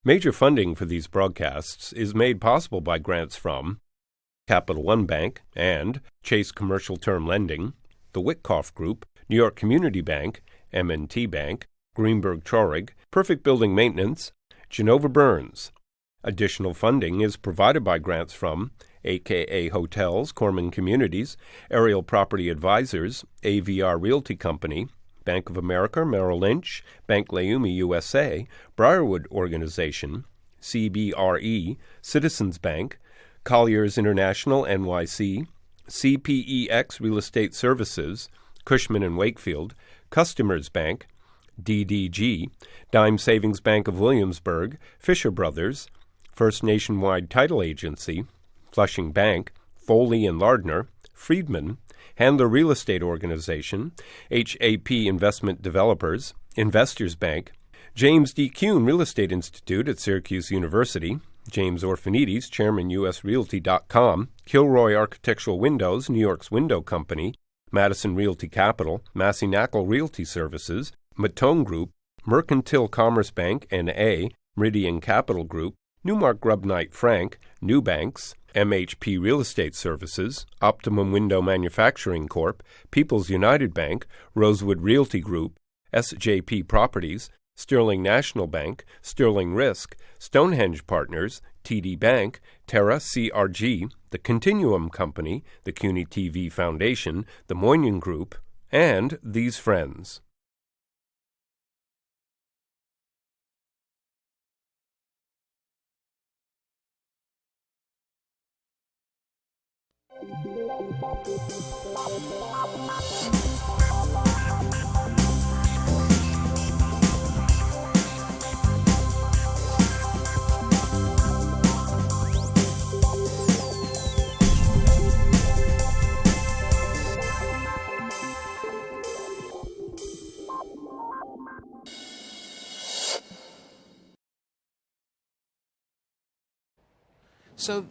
Major funding for these broadcasts is made possible by grants from Capital One Bank and Chase Commercial Term Lending, the Witkoff Group, New York Community Bank, M&T Bank, Greenberg Traurig, Perfect Building Maintenance, Genova Burns. Additional funding is provided by grants from AKA Hotels, Corman Communities, Aerial Property Advisors, AVR Realty Company, Bank of America, Merrill Lynch, Bank Leumi USA, Briarwood Organization, CBRE, Citizens Bank, Colliers International NYC, CPEX Real Estate Services, Cushman & Wakefield, Customers Bank, DDG, Dime Savings Bank of Williamsburg, Fisher Brothers, First Nationwide Title Agency, Flushing Bank, Foley & Lardner, Friedman, Handler Real Estate Organization, HAP Investment Developers, Investors Bank, James D. Kuhn Real Estate Institute at Syracuse University, James Orphanides, Chairman USRealty.com, Kilroy Architectural Windows, New York's Window Company, Madison Realty Capital, Massey-Knackle Realty Services, Matone Group, Mercantile Commerce Bank, N.A., Meridian Capital Group, Newmark Grubb Knight Frank, Newbanks, MHP Real Estate Services, Optimum Window Manufacturing Corp., People's United Bank, Rosewood Realty Group, SJP Properties, Sterling National Bank, Sterling Risk, Stonehenge Partners, TD Bank, Terra CRG, the Continuum Company, the CUNY TV Foundation, the Moynihan Group, and these friends. So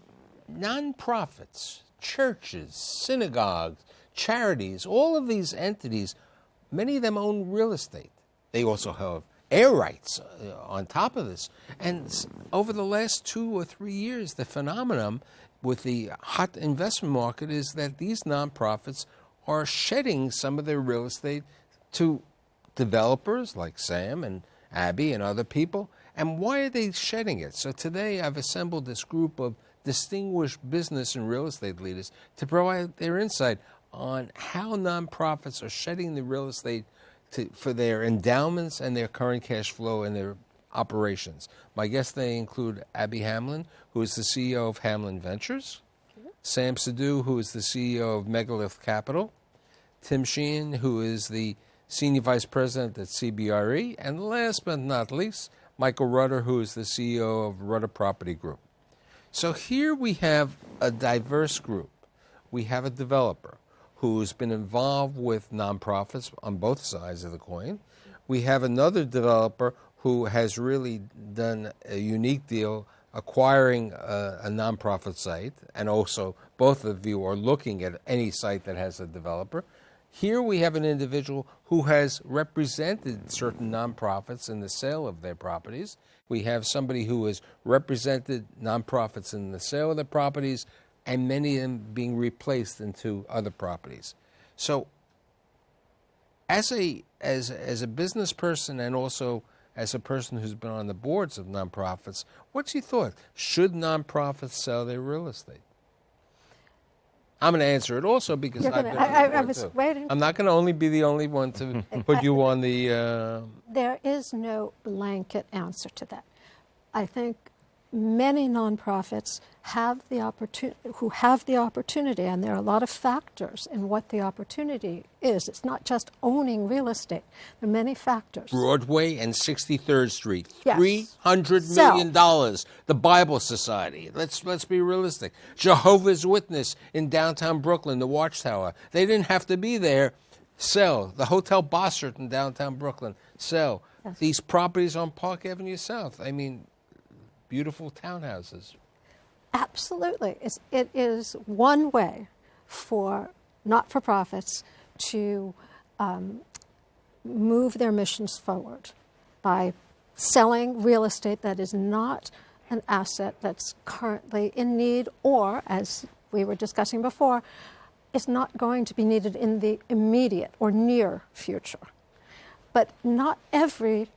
nonprofits, churches, synagogues, charities, all of these entities, many of them own real estate. They also have air rights on top of this. And over the last 2 or 3 years, the phenomenon with the hot investment market is that these nonprofits are shedding some of their real estate to developers like Sam and Abby and other people. And why are they shedding it? So today I've assembled this group of distinguished business and real estate leaders to provide their insight on how nonprofits are shedding the real estate for their endowments and their current cash flow and their operations. My guests today include Abby Hamlin, who is the CEO of Hamlin Ventures, Sam Sidhu, who is the CEO of Megalith Capital, Tim Sheehan, who is the Senior Vice President at CBRE, and last but not least, Michael Rudder, who is the CEO of Rudder Property Group. So here we have a diverse group. We have a developer who's been involved with nonprofits on both sides of the coin. We have another developer who has really done a unique deal acquiring a nonprofit site, and also both of you are looking at any site that has a developer. Here we have an individual who has represented certain nonprofits in the sale of their properties. We have somebody who has represented nonprofits in the sale of their properties, and many of them being replaced into other properties. So as a business person and also as a person who's been on the boards of nonprofits, what's your thought? Should nonprofits sell their real estate? I'm going to answer it also because I was waiting. I'm not going to only be the only one to put you on the... There is no blanket answer to that. I think many nonprofits have the opportunity, and there are a lot of factors in what the opportunity is. It's not just owning real estate. There are many factors. Broadway and 63rd Street, yes. $300 million. The Bible Society. Let's be realistic. Jehovah's Witness in downtown Brooklyn, the Watchtower. They didn't have to be there. Sell. The Hotel Bossert in downtown Brooklyn. Sell. Yes. These properties on Park Avenue South. I mean, beautiful townhouses. Absolutely. It is one way for not-for-profits to move their missions forward by selling real estate that is not an asset that's currently in need, or, as we were discussing before, is not going to be needed in the immediate or near future. But not every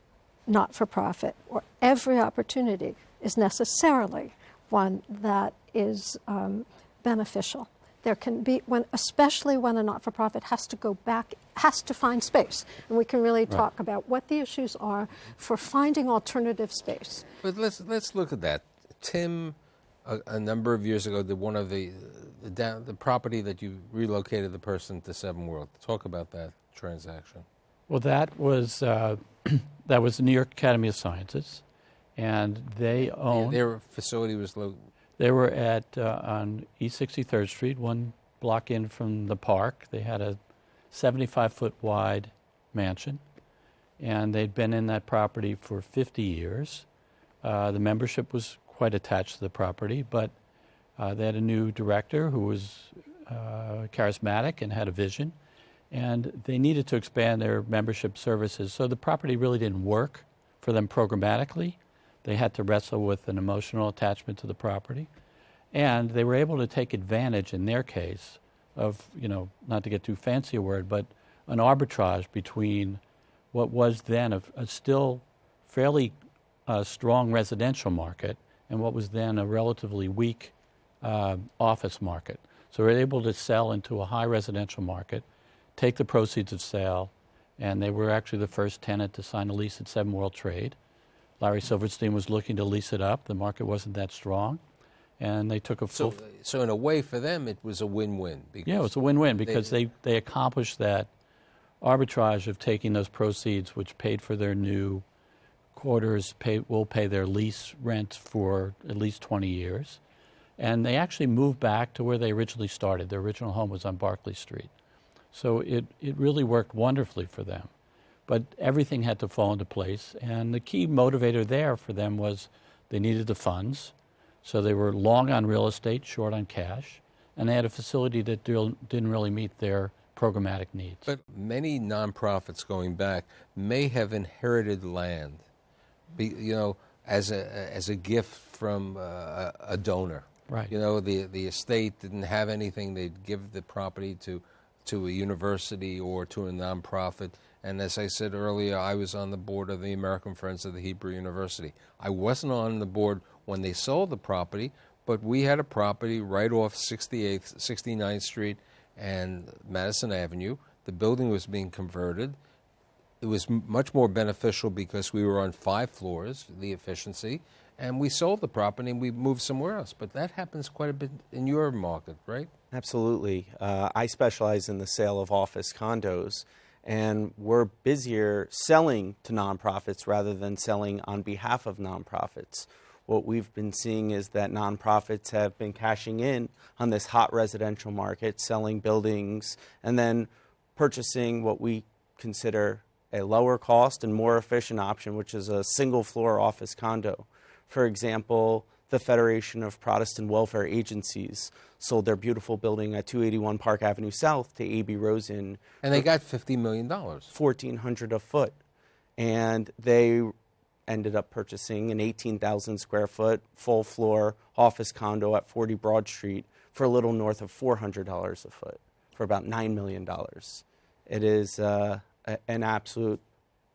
not-for-profit or every opportunity is necessarily one that is beneficial. There can be, especially when a not-for-profit has to go back, has to find space. And we can really talk about what the issues are for finding alternative space. But let's look at that. Tim, a number of years ago, did one of the property that you relocated the person to Seven World. Talk about that transaction. Well, that was the New York Academy of Sciences, and they owned. Their facility was located. They were at on East 63rd Street, one block in from the park. They had a 75-foot wide mansion, and they'd been in that property for 50 years. The membership was quite attached to the property, but they had a new director who was charismatic and had a vision, and they needed to expand their membership services. So the property really didn't work for them programmatically. They had to wrestle with an emotional attachment to the property. And they were able to take advantage, in their case, of, not to get too fancy a word, but an arbitrage between what was then a still fairly strong residential market and what was then a relatively weak office market. So they were able to sell into a high residential market, take the proceeds of sale, and they were actually the first tenant to sign a lease at Seven World Trade. Larry Silverstein was looking to lease it up. The market wasn't that strong, and they took a full... So in a way, for them, it was a win-win. Yeah, it was a win-win because they accomplished that arbitrage of taking those proceeds, which paid for their new quarters, will pay their lease rent for at least 20 years. And they actually moved back to where they originally started. Their original home was on Barclay Street. So it really worked wonderfully for them. But everything had to fall into place. And the key motivator there for them was they needed the funds. So they were long on real estate, short on cash. And they had a facility that didn't really meet their programmatic needs. But many nonprofits going back may have inherited land, as a gift from a donor. Right. The estate didn't have anything. They'd give the property to a university or to a nonprofit. And as I said earlier, I was on the board of the American Friends of the Hebrew University. I wasn't on the board when they sold the property, but we had a property right off 69th Street and Madison Avenue. The building was being converted. It was much more beneficial because we were on 5 floors, the efficiency, and we sold the property and we moved somewhere else. But that happens quite a bit in your market, right? Absolutely. I specialize in the sale of office condos, and we're busier selling to nonprofits rather than selling on behalf of nonprofits. What we've been seeing is that nonprofits have been cashing in on this hot residential market, selling buildings, and then purchasing what we consider a lower cost and more efficient option, which is a single floor office condo. For example, the Federation of Protestant Welfare Agencies sold their beautiful building at 281 Park Avenue South to A.B. Rosen. And they got $50 million. $1,400 a foot. And they ended up purchasing an 18,000 square foot full floor office condo at 40 Broad Street for a little north of $400 a foot, for about $9 million. It is an absolute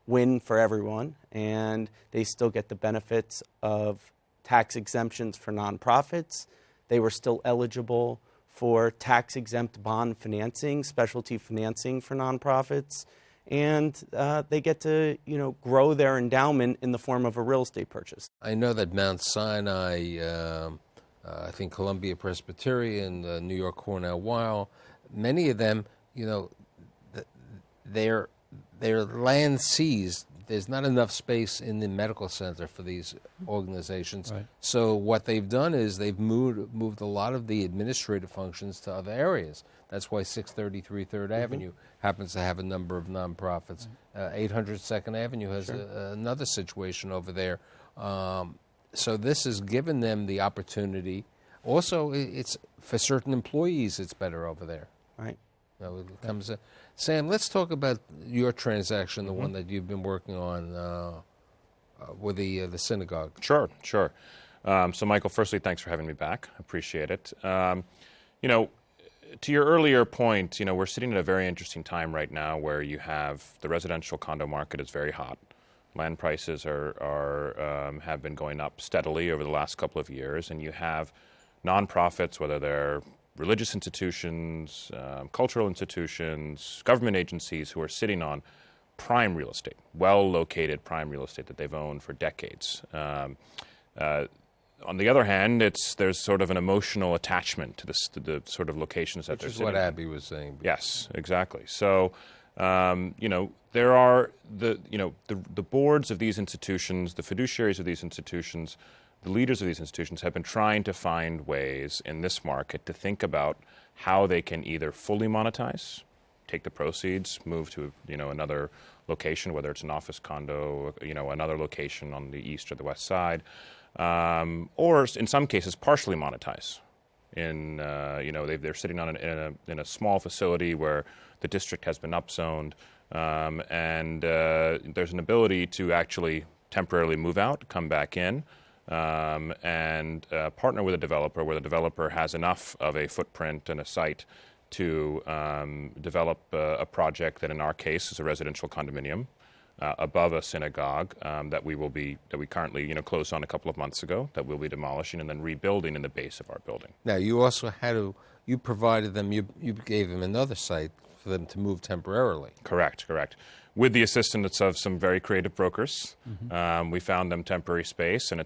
win for everyone, and they still get the benefits of tax exemptions for nonprofits. They were still eligible for tax-exempt bond financing, specialty financing for nonprofits, and they get to, grow their endowment in the form of a real estate purchase. I know that Mount Sinai, I think Columbia Presbyterian, New York Cornell Weill, many of them, their land seized. There's not enough space in the medical center for these organizations. Right. So what they've done is they've moved a lot of the administrative functions to other areas. That's why 633 3rd Avenue happens to have a number of nonprofits. 800 2nd Avenue has another situation over there. So this has given them the opportunity. Also, it's for certain employees, it's better over there. Right. It comes. Sam, let's talk about your transaction, the one that you've been working on with the synagogue. Sure. So, Michael, firstly, thanks for having me back. Appreciate it. To your earlier point, we're sitting at a very interesting time right now where you have the residential condo market is very hot. Land prices have been going up steadily over the last couple of years, and you have nonprofits, whether they're religious institutions, cultural institutions, government agencies, who are sitting on prime real estate, well-located prime real estate that they've owned for decades. On the other hand, there's sort of an emotional attachment to the sort of locations that they're sitting in. Which is what Abby was saying. Yes, exactly. So, there are the boards of these institutions, the fiduciaries of these institutions, the leaders of these institutions have been trying to find ways in this market to think about how they can either fully monetize, take the proceeds, move to another location, whether it's an office condo, another location on the east or the west side. Or in some cases, partially monetize. They're sitting in a small facility where the district has been upzoned, and there's an ability to actually temporarily move out, come back in, and partner with a developer where the developer has enough of a footprint and a site to develop a project that, in our case, is a residential condominium. Above a synagogue that we currently closed on a couple of months ago, that we'll be demolishing and then rebuilding in the base of our building. Now, you also you provided them, you gave them another site for them to move temporarily. Correct. With the assistance of some very creative brokers, we found them temporary space, and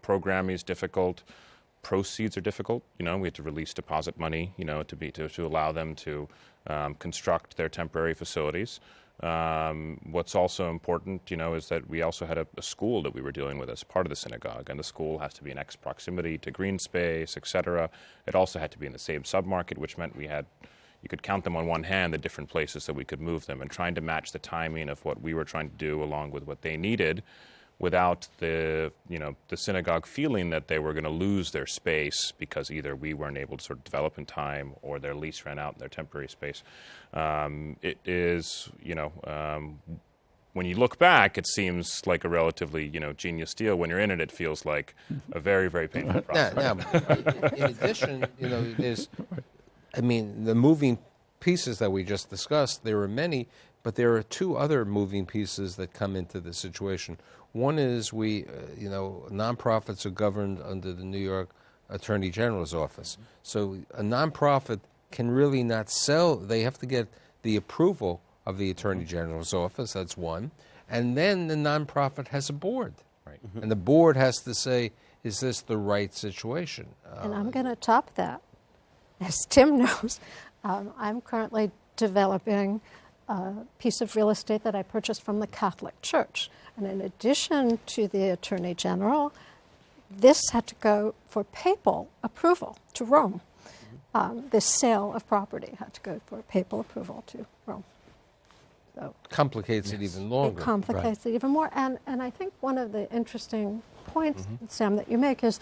programming is difficult. Proceeds are difficult. We have to release deposit money, to allow them to construct their temporary facilities. What's also important, is that we also had a school that we were dealing with as part of the synagogue, and the school has to be in X proximity to green space, etc. It also had to be in the same submarket, which meant you could count them on one hand, the different places that we could move them, and trying to match the timing of what we were trying to do along with what they needed, without the synagogue feeling that they were going to lose their space because either we weren't able to sort of develop in time or their lease ran out in their temporary space. It is, when you look back, it seems like a relatively, genius deal. When you're in it, it feels like a very, very painful process. Now, in addition, there's, the moving pieces that we just discussed, there are many, but there are two other moving pieces that come into the situation. One is nonprofits are governed under the New York Attorney General's office. So a nonprofit can really not sell. They have to get the approval of the Attorney General's office. That's one. And then the nonprofit has a board. Right. And the board has to say, is this the right situation? And I'm going to top that. As Tim knows, I'm currently developing a piece of real estate that I purchased from the Catholic Church. And in addition to the Attorney General, this had to go for papal approval to Rome. This sale of property had to go for papal approval to Rome. So complicates it even longer. It complicates it even more. And I think one of the interesting points, Sam, that you make is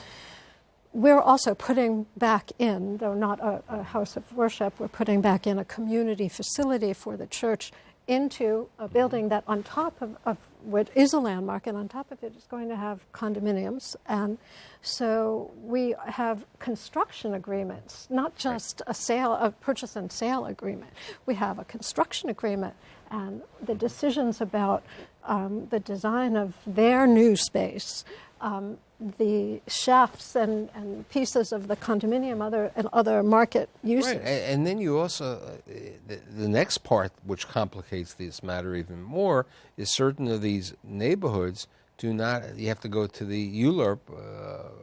we're also putting back in, though not a house of worship, we're putting back in a community facility for the church into a building that on top of what is a landmark, and on top of it is going to have condominiums. And so we have construction agreements, not just a purchase and sale agreement. We have a construction agreement, and the decisions about the design of their new space, the shafts and pieces of the condominium, other market uses. Right, and then you also, the next part which complicates this matter even more is certain of these neighborhoods you have to go to the ULURP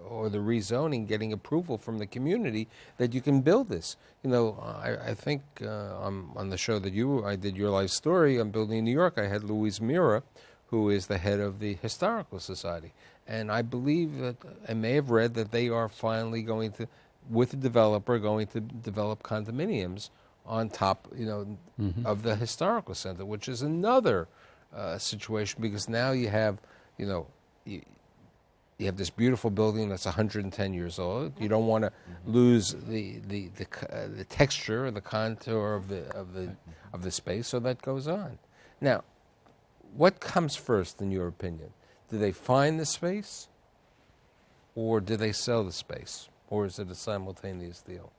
or the rezoning, getting approval from the community that you can build this. I think on the show that I did Your Life Story on Building in New York, I had Louise Mira, who is the head of the Historical Society. And I believe that I may have read that they are finally going to, with the developer, going to develop condominiums on top, of the historical center, which is another situation because now you have, you have this beautiful building that's 110 years old. You don't want to lose the texture or the contour of the space, so that goes on. Now, what comes first, in your opinion? do they find the space, or do they sell the space, or is it a simultaneous deal?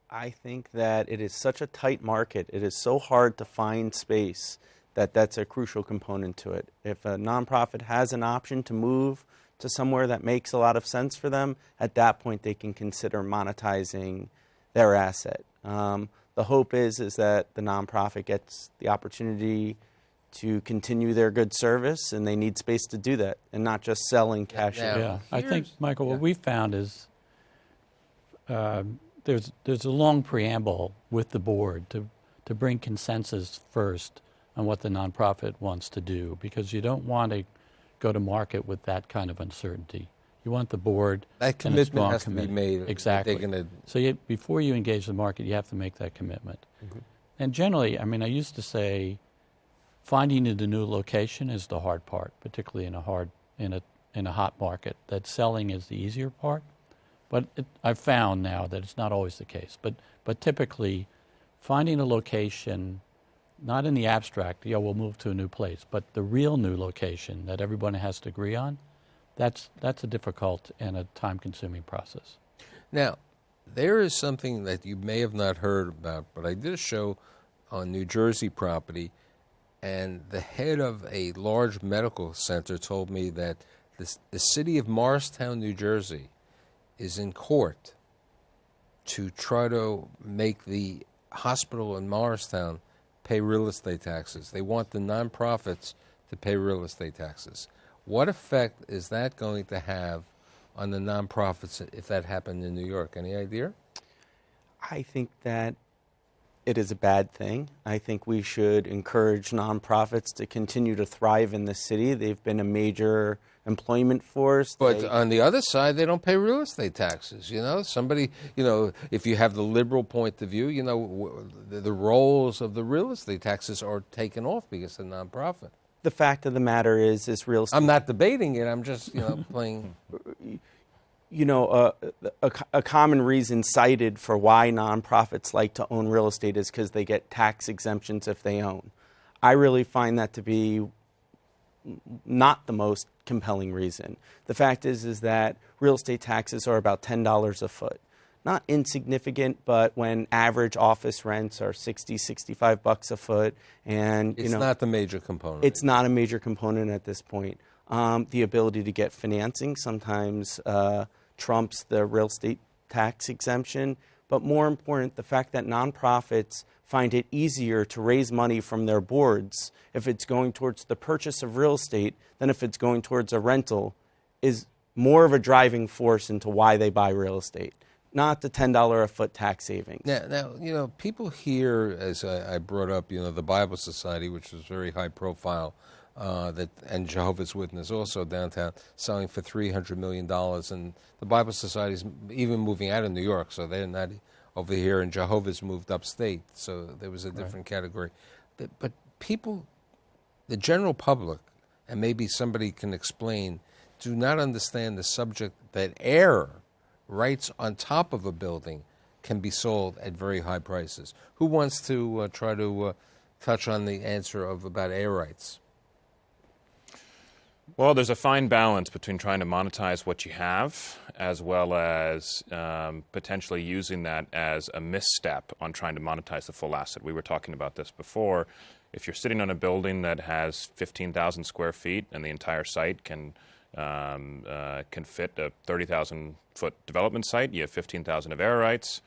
I think that it is such a tight market. It is so hard to find space that that's a crucial component to it. If a nonprofit has an option to move to somewhere that makes a lot of sense for them, at that point they can consider monetizing their asset. The hope is that the nonprofit gets the opportunity to continue their good service, and they need space to do that, and not just selling cash. Yeah, I think, Michael, what we found is there's a long preamble with the board to bring consensus first on what the nonprofit wants to do, because you don't want to go to market with that kind of uncertainty. You want the board that commitment has to be made. Exactly. So before you engage the market, you have to make that commitment. Mm-hmm. And generally, I mean, I used to say, finding a new location is the hard part, particularly in a hot market. That selling is the easier part. But I've found now that it's not always the case. But typically, finding a location, not in the abstract, we'll move to a new place, but the real new location that everybody has to agree on, that's a difficult and a time-consuming process. Now, there is something that you may have not heard about, but I did a show on New Jersey property, and the head of a large medical center told me that the city of Morristown, New Jersey, is in court to try to make the hospital in Morristown pay real estate taxes. They want the nonprofits to pay real estate taxes. What effect is that going to have on the nonprofits if that happened in New York? Any idea? I think that it is a bad thing. I think we should encourage nonprofits to continue to thrive in the city. They've been a major employment force. But on the other side, they don't pay real estate taxes. Somebody, if you have the liberal point of view, the roles of the real estate taxes are taken off because of nonprofit. The fact of the matter is real estate. I'm not debating it. I'm just, playing. A common reason cited for why nonprofits like to own real estate is because they get tax exemptions if they own. I really find that to be not the most compelling reason. The fact is that real estate taxes are about $10 a foot. Not insignificant, but when average office rents are $60, $65 a foot, and it's not the major component. It's not a major component at this point. The ability to get financing sometimes trumps the real estate tax exemption. But more important, the fact that nonprofits find it easier to raise money from their boards if it's going towards the purchase of real estate than if it's going towards a rental is more of a driving force into why they buy real estate, not the $10 a foot tax savings. Now, people here, as I brought up, the Bible Society, which was very high profile, and Jehovah's Witness also downtown, selling for $300 million. And the Bible Society is even moving out of New York, so they're not over here, and Jehovah's moved upstate, so there was a different category. But people, the general public, and maybe somebody can explain, do not understand the subject that air rights on top of a building can be sold at very high prices. Who wants to try to touch on the answer about air rights? Well, there's a fine balance between trying to monetize what you have as well as potentially using that as a misstep on trying to monetize the full asset. We were talking about this before. If you're sitting on a building that has 15,000 square feet and the entire site can fit a 30,000-foot development site, you have 15,000 of air rights.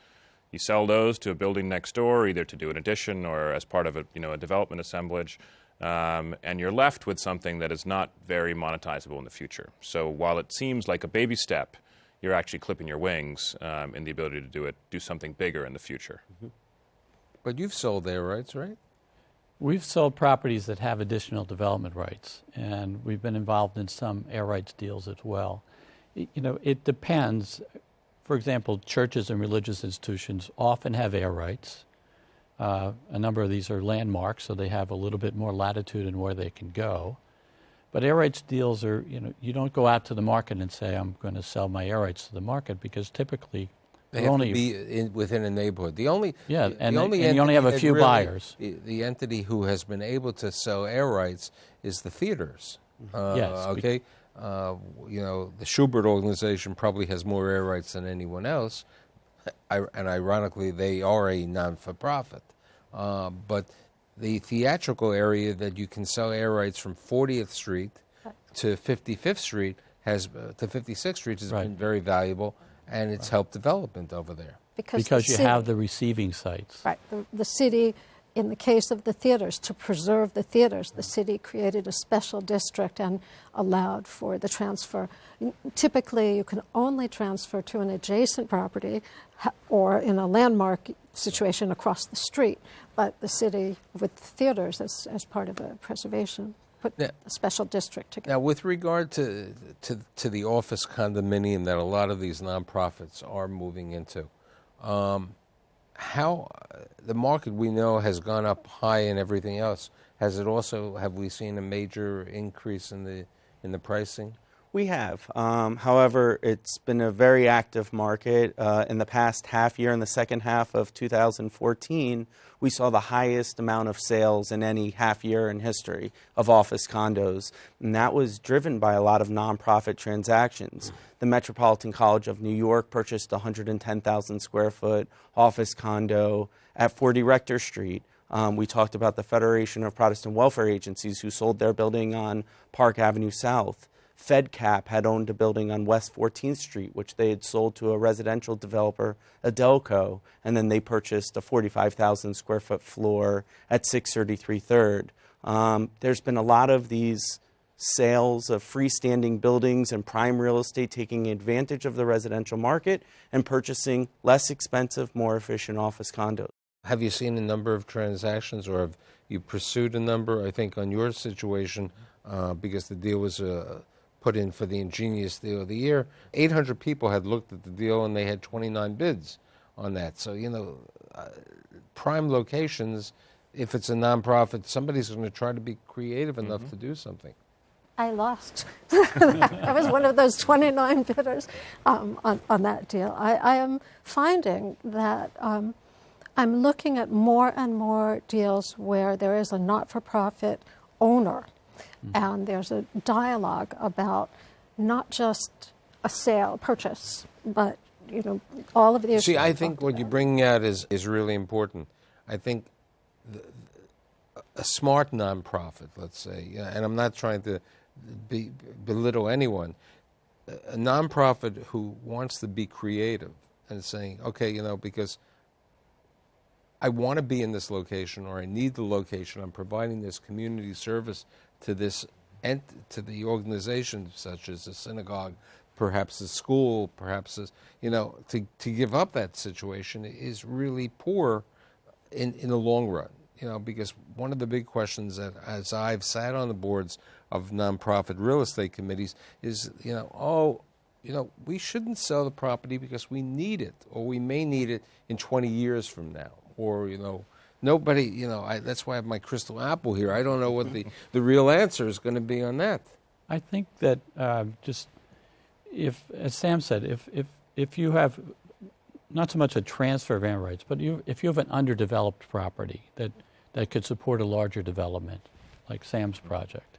You sell those to a building next door, either to do an addition or as part of a development assemblage. And you're left with something that is not very monetizable in the future. So while it seems like a baby step, you're actually clipping your wings in the ability to do something bigger in the future. Mm-hmm. But you've sold air rights, right? We've sold properties that have additional development rights, and we've been involved in some air rights deals as well. It depends. For example, churches and religious institutions often have air rights. A number of these are landmarks, so they have a little bit more latitude in where they can go. But air rights deals are, you don't go out to the market and say, I'm going to sell my air rights to the market, because typically they have to be within a neighborhood. You only have a few buyers. The entity who has been able to sell air rights is the theaters. Yes, Okay. The Schubert organization probably has more air rights than anyone else, and ironically, they are a non-for-profit. But the theatrical area that you can sell air rights from 40th Street to 55th Street to 56th Street has been very valuable, and it's helped development over there. Because you have the receiving sites. Right. The city, in the case of the theaters, to preserve the theaters, the city created a special district and allowed for the transfer. Typically, you can only transfer to an adjacent property or in a landmark situation across the street. But the city, with the theaters as part of a preservation, put a special district together. Now, with regard to the office condominium that a lot of these nonprofits are moving into, how the market we know has gone up high and everything else. Have we seen a major increase in the pricing? We have. However, it's been a very active market. In the past half year, in the second half of 2014, we saw the highest amount of sales in any half year in history of office condos. And that was driven by a lot of nonprofit transactions. The Metropolitan College of New York purchased a 110,000 square foot office condo at 40 Rector Street. We talked about the Federation of Protestant Welfare Agencies who sold their building on Park Avenue South. FedCap had owned a building on West 14th Street, which they had sold to a residential developer, Adelco, and then they purchased a 45,000 square foot floor at 633 3rd. There's been a lot of these sales of freestanding buildings and prime real estate taking advantage of the residential market and purchasing less expensive, more efficient office condos. Have you seen a number of transactions, or have you pursued a number? I think on your situation, because the deal was put in for the ingenious deal of the year, 800 people had looked at the deal and they had 29 bids on that. So, prime locations, if it's a nonprofit, somebody's going to try to be creative enough to do something. I lost. I was one of those 29 bidders on that deal. I am finding that I'm looking at more and more deals where there is a not-for-profit owner, and there's a dialogue about not just a sale, purchase, but all of the issues. See, I think what you're bringing out is really important. I think a smart nonprofit, let's say, and I'm not trying to belittle anyone, a nonprofit who wants to be creative and saying, okay, because I want to be in this location, or I need the location. I'm providing this community service to to the organization, such as a synagogue, perhaps a school, perhaps to give up that situation is really poor in the long run. Because one of the big questions that, as I've sat on the boards of nonprofit real estate committees, is we shouldn't sell the property because we need it, or we may need it in 20 years from now. Or, nobody, that's why I have my crystal apple here. I don't know what the real answer is going to be on that. I think that as Sam said, if you have not so much a transfer of air rights, but if you have an underdeveloped property that could support a larger development, like Sam's project,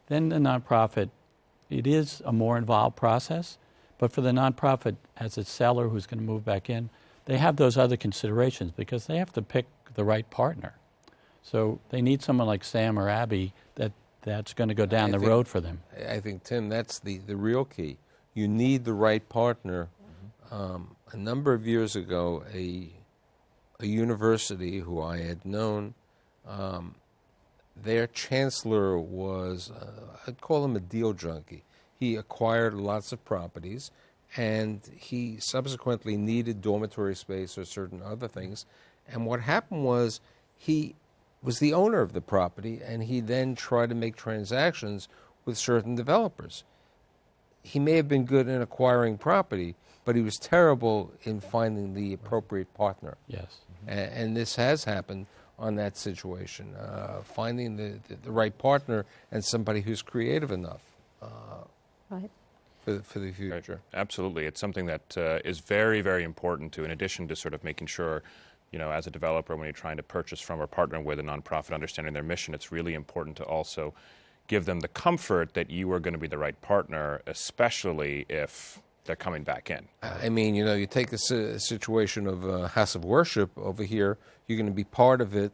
then the nonprofit, it is a more involved process, but for the nonprofit as a seller who's going to move back in, they have those other considerations because they have to pick the right partner. So they need someone like Sam or Abby that's going to go down the road for them. I think, Tim, that's the real key. You need the right partner. A number of years ago, a university who I had known, their chancellor was, I'd call him a deal junkie. He acquired lots of properties, and he subsequently needed dormitory space or certain other things. And what happened was he was the owner of the property, and he then tried to make transactions with certain developers. He may have been good in acquiring property, but he was terrible in finding the appropriate partner. Yes. And this has happened on that situation, finding the right partner and somebody who's creative enough. Right. For the future. Absolutely. It's something that is very, very important to, in addition to sort of making sure, as a developer, when you're trying to purchase from or partner with a nonprofit, understanding their mission, it's really important to also, give them the comfort that you are going to be the right partner, especially if they're coming back in. I mean, you know, you take a situation of a house of worship over here, you're going to be part of it,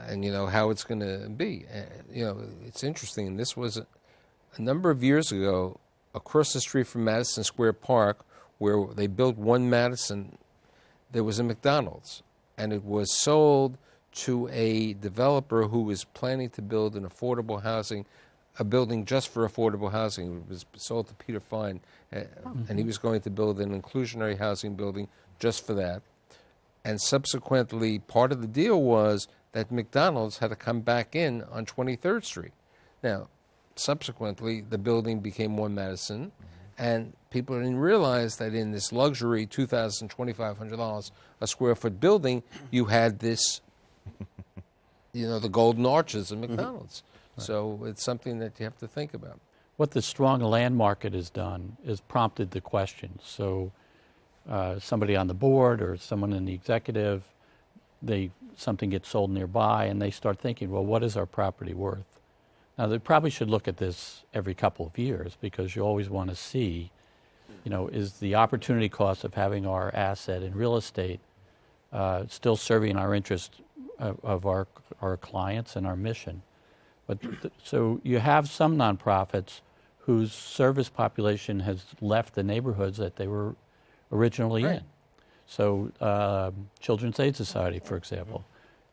and you know how it's going to be. You know, it's interesting. This was a number of years ago, across the street from Madison Square Park, where they built One Madison, there was a McDonald's, and it was sold to a developer who was planning to build an affordable housing, a building just for affordable housing. It was sold to Peter Fine, and he was going to build an inclusionary housing building just for that. And subsequently, part of the deal was that McDonald's had to come back in on 23rd Street. Now, subsequently, the building became One Madison, and people didn't realize that in this luxury $2,000, $2,500 a square foot building, you had this, you know, the golden arches of McDonald's. Right. So it's something that you have to think about. What the strong land market has done is prompted the question. So somebody on the board or someone in the executive, something gets sold nearby, and they start thinking, well, what is our property worth? Now, they probably should look at this every couple of years, because you always want to see, you know, is the opportunity cost of having our asset in real estate still serving our interest of our clients and our mission. But so you have some nonprofits whose service population has left the neighborhoods that they were originally in. So Children's Aid Society, for example,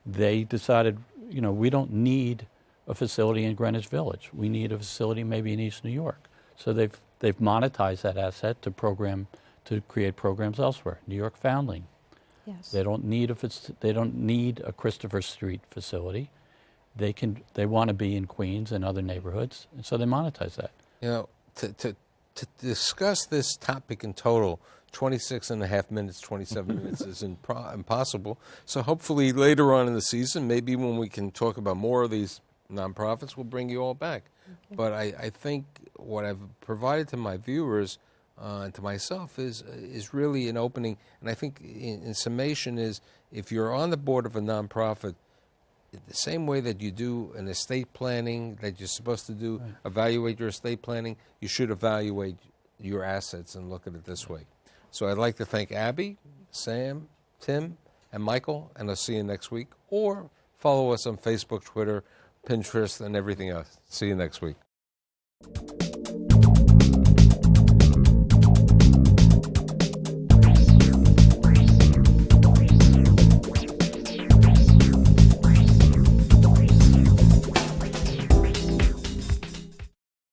they decided, you know, we don't need a facility in Greenwich Village. We need a facility maybe in East New York. So they've monetized that asset to create programs elsewhere. New York Foundling. Yes. They don't need a Christopher Street facility. They want to be in Queens and other neighborhoods, and so they monetize that. You know, to discuss this topic in total, 26 and a half minutes, 27 minutes is impossible. So hopefully later on in the season, maybe when we can talk about more of these nonprofits, we'll bring you all back. Okay. But I think what I've provided to my viewers and to myself is really an opening. And I think in summation is, if you're on the board of a nonprofit, the same way that you do an estate planning that you're supposed to do, right, evaluate your estate planning, you should evaluate your assets and look at it this way. So I'd like to thank Abby, Sam, Tim, and Michael, and I'll see you next week. Or follow us on Facebook, Twitter, Pinterest, and everything else. See you next week.